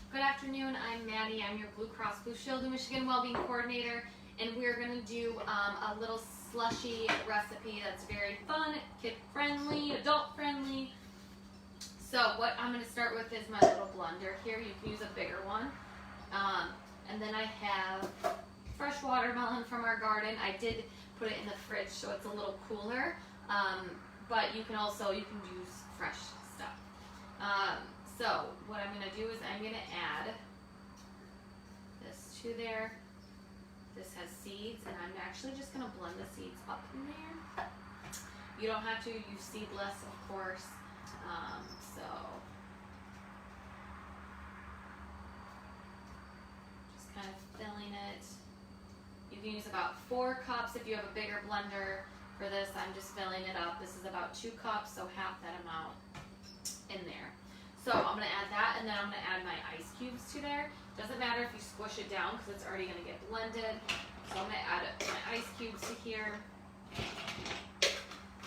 Good afternoon, I'm Maddie. I'm your Blue Cross Blue Shield of Michigan Wellbeing Coordinator, and we're going to do a little slushy recipe that's very fun, kid-friendly, adult-friendly. So what I'm going to start with is my little blender here. You can use a bigger one. And then I have fresh watermelon from our garden. I did put it in the fridge so it's a little cooler, but you can use fresh stuff. So what I'm going to do is I'm going to add this to there. This has seeds, and I'm actually just going to blend the seeds up in there. You don't have to use seedless, of course. So just kind of filling it. You can use about 4 cups if you have a bigger blender. For this, I'm just filling it up. This is about 2 cups, so half that amount in there. So I'm going to add that, and then I'm going to add my ice cubes to there. Doesn't matter if you squish it down because it's already going to get blended. So I'm going to add my ice cubes to here.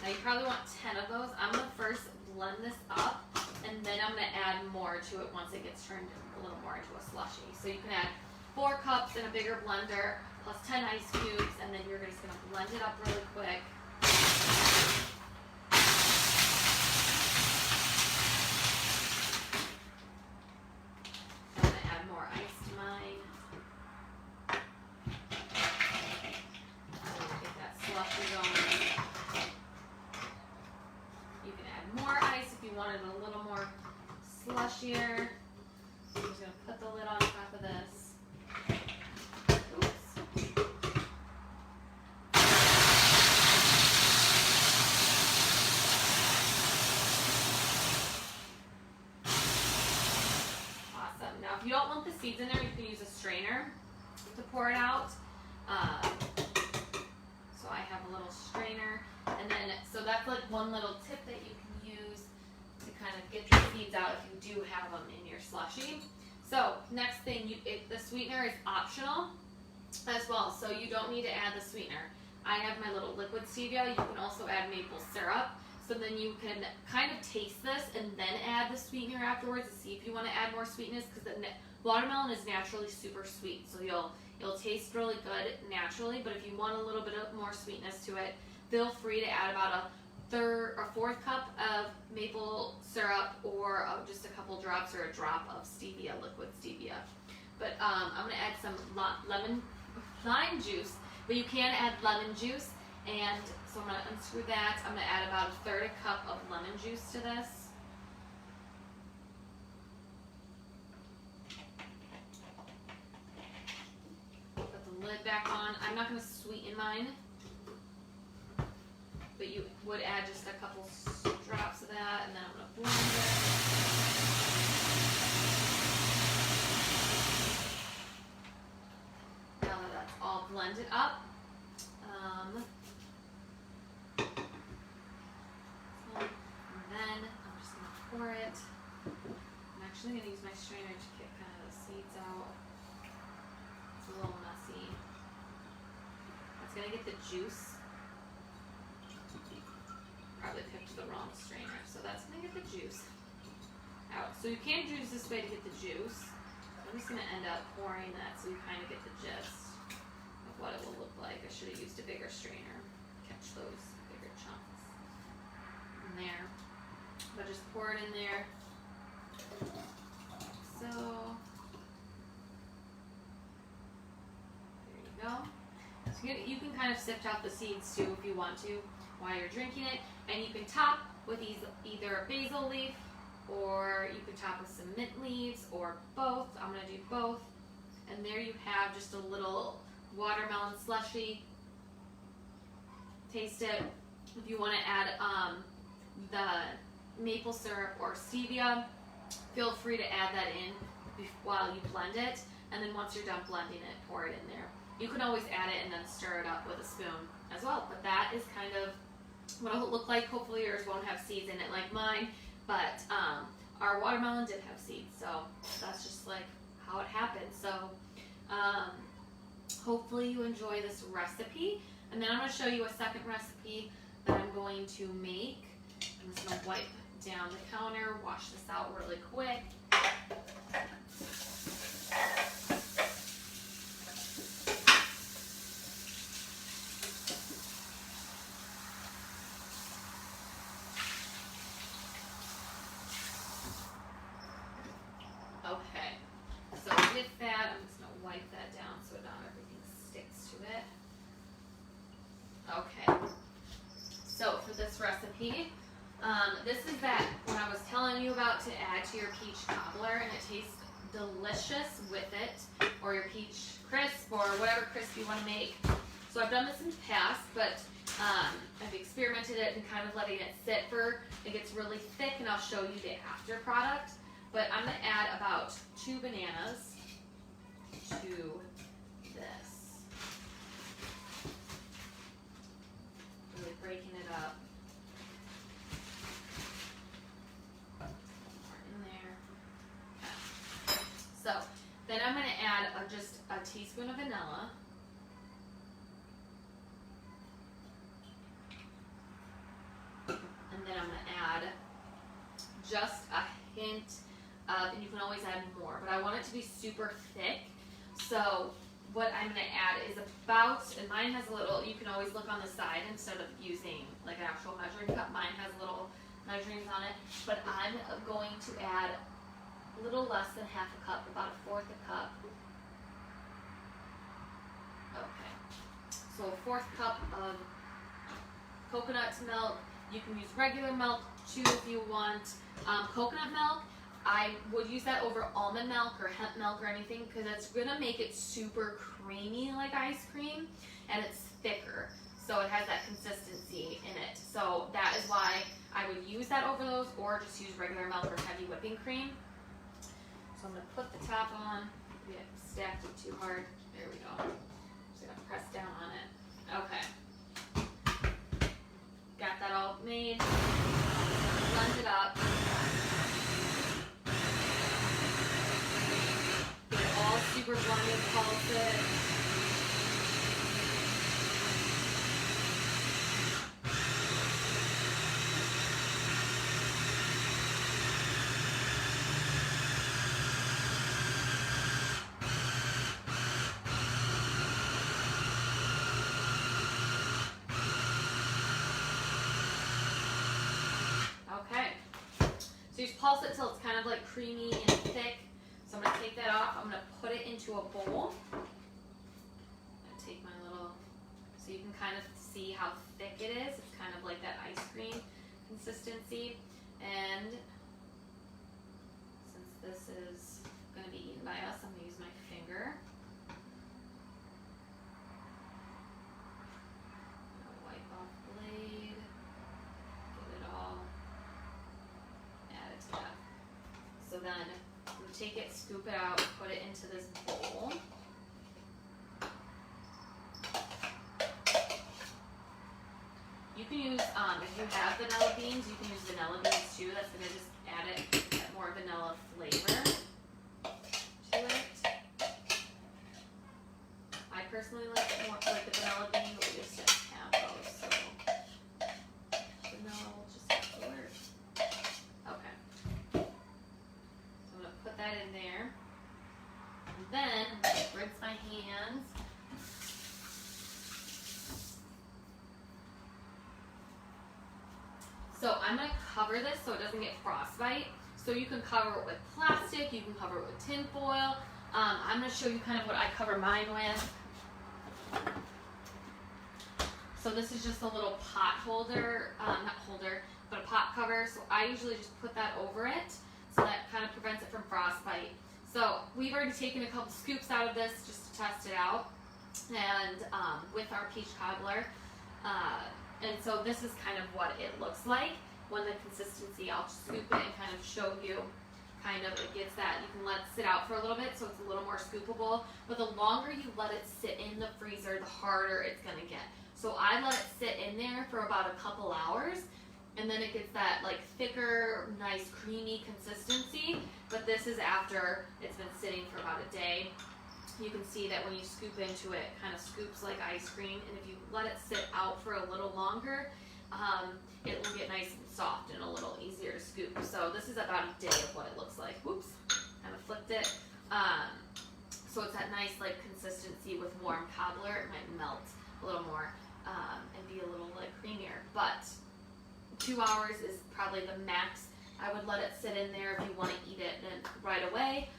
Now you probably want 10 of those. I'm going to first blend this up, and then I'm going to add more to it once it gets turned a little more into a slushie. So you can add 4 cups in a bigger blender plus 10 ice cubes, and then you're just going to blend it up really quick. Slushier. I'm just going to put the lid on top of this. Oops. Awesome. Now if you don't want the seeds in there, you can use a strainer to pour it out. So I have a little strainer, and then so that's like one little tip that you can use to kind of get your seeds out if you do have them in your slushie. So next thing, the sweetener is optional as well, so you don't need to add the sweetener. I have my little liquid stevia. You can also add maple syrup, so then you can kind of taste this and then add the sweetener afterwards to see if you want to add more sweetness, because the watermelon is naturally super sweet, so you'll taste really good naturally, but if you want a little bit of more sweetness to it, feel free to add about a 4th cup of maple syrup, or just a couple drops or a drop of stevia, liquid stevia. But I'm going to add some lime juice, but you can add lemon juice, and so I'm going to unscrew that. I'm going to add about a 1/3 cup of lemon juice to this. Put the lid back on. I'm not going to sweeten mine, but you would add just a couple drops of that, and then I'm going to blend it. Now that that's all blended up, and then I'm just going to pour it. I'm actually going to use my strainer to get kind of the seeds out. It's a little messy. It's going to get the juice. Probably picked the wrong strainer, so that's going to get the juice out. So you can use this way to get the juice. I'm just going to end up pouring that so you kind of get the gist of what it will look like. I should have used a bigger strainer to catch those bigger chunks in there. But just pour it in there. So there you go. So you can kind of sift out the seeds too if you want to while you're drinking it, and you can top with either a basil leaf, or you can top with some mint leaves, or both. I'm going to do both, and there you have just a little watermelon slushie. Taste it. If you want to add the maple syrup or stevia, feel free to add that in while you blend it, and then once you're done blending it, pour it in there. You can always add it and then stir it up with a spoon as well, but that is kind of what it'll look like. Hopefully yours won't have seeds in it like mine, but our watermelon did have seeds, so that's just like how it happened. So hopefully you enjoy this recipe, and then I'm going to show you a second recipe that I'm going to make. I'm just going to wipe down the counter, wash this out really quick. move it. Okay. So for this recipe, this is that when I was telling you about to add to your peach cobbler, and it tastes delicious with it, or your peach crisp, or whatever crisp you want to make. So I've done this in the past, but I've experimented it and kind of letting it sit for, it gets really thick, and I'll show you the after product. But I'm going to add about 2 bananas to this. Really breaking it up. In there. Okay. So then I'm going to add just a teaspoon of vanilla. And then I'm going to add just a hint of, and you can always add more, but I want it to be super thick. So what I'm going to add is about, and mine has a little, you can always look on the side instead of using like an actual measuring cup. Mine has little measurings on it, but I'm going to add a little less than half a cup, about 1/4 a cup. Okay, so a 1/4 cup of coconut milk. You can use regular milk too if you want. Coconut milk, I would use that over almond milk or hemp milk or anything, because it's gonna make it super creamy like ice cream, and it's thicker, so it has that consistency in it. So that is why I would use that over those, or just use regular milk or heavy whipping cream. So I'm gonna put the top on. We stacked it too hard. There we go. Just gonna press down on it. Okay. Got that all made. Blend it up. Get it all super blended, pulse it. So you just pulse it till it's kind of like creamy and thick. So I'm going to take that off. I'm going to put it into a bowl. I'm going to take my little, so you can kind of see how thick it is. It's kind of like that ice cream consistency. And since this is going to be eaten by us, I'm going to use my finger. I'm going to wipe off the blade. Get it all. So then I'm going to take it, scoop it out, put it into this bowl. You can use, if you have vanilla beans, you can use vanilla beans too. That's going to just add it, that more vanilla flavor to it. I personally like it more like the vanilla bean, but we just don't have those, so vanilla will just have to work. Okay. Put that in there, and then I'm going to rinse my hands. So I'm going to cover this so it doesn't get frostbite. So you can cover it with plastic, you can cover it with tin foil. I'm going to show you kind of what I cover mine with. So this is just a little pot holder, not holder, but a pot cover. So I usually just put that over it. So that kind of prevents it from frostbite. So we've already taken a couple scoops out of this just to test it out, and with our peach cobbler. And so this is kind of what it looks like when the consistency, I'll scoop it and kind of show you kind of, it gets that, you can let it sit out for a little bit so it's a little more scoopable, but the longer you let it sit in the freezer, the harder it's going to get. So I let it sit in there for about a couple hours, and then it gets that like thicker, nice creamy consistency, but this is after it's been sitting for about a day. You can see that when you scoop into it, it kind of scoops like ice cream, and if you let it sit out for a little longer, it will get nice and soft and a little easier to scoop. So this is about a day of what it looks like. Whoops, kind of flipped it. So it's that nice like consistency with warm cobbler. It might melt a little more and be a little like creamier, but 2 hours is probably the max. I would let it sit in there if you want to eat it right away.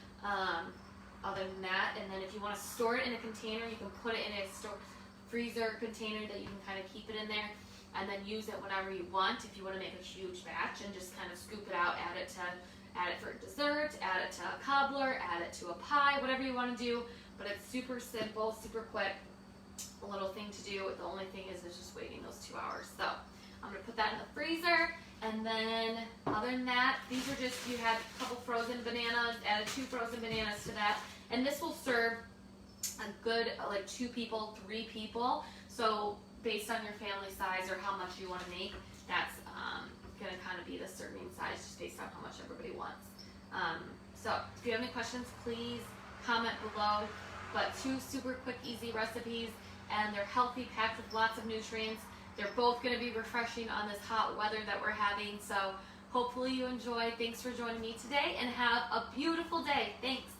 other than that. And then if you want to store it in a container, you can put it in a freezer container that you can kind of keep it in there, and then use it whenever you want. If you want to make a huge batch and just kind of scoop it out, add it for dessert, add it to a cobbler, add it to a pie, whatever you want to do. But it's super simple, super quick, a little thing to do. The only thing is just waiting those 2 hours. So I'm going to put that in the freezer. And then other than that, these are just, you had a couple frozen bananas, added 2 frozen bananas to that. And this will serve a good, like 2 people, 3 people. So based on your family size or how much you want to make, that's going to kind of be the serving size just based on how much everybody wants. So if you have any questions, please comment below. But 2 super quick, easy recipes, and they're healthy, packed with lots of nutrients. They're both going to be refreshing on this hot weather that we're having. So hopefully you enjoy. Thanks for joining me today, and have a beautiful day. Thanks.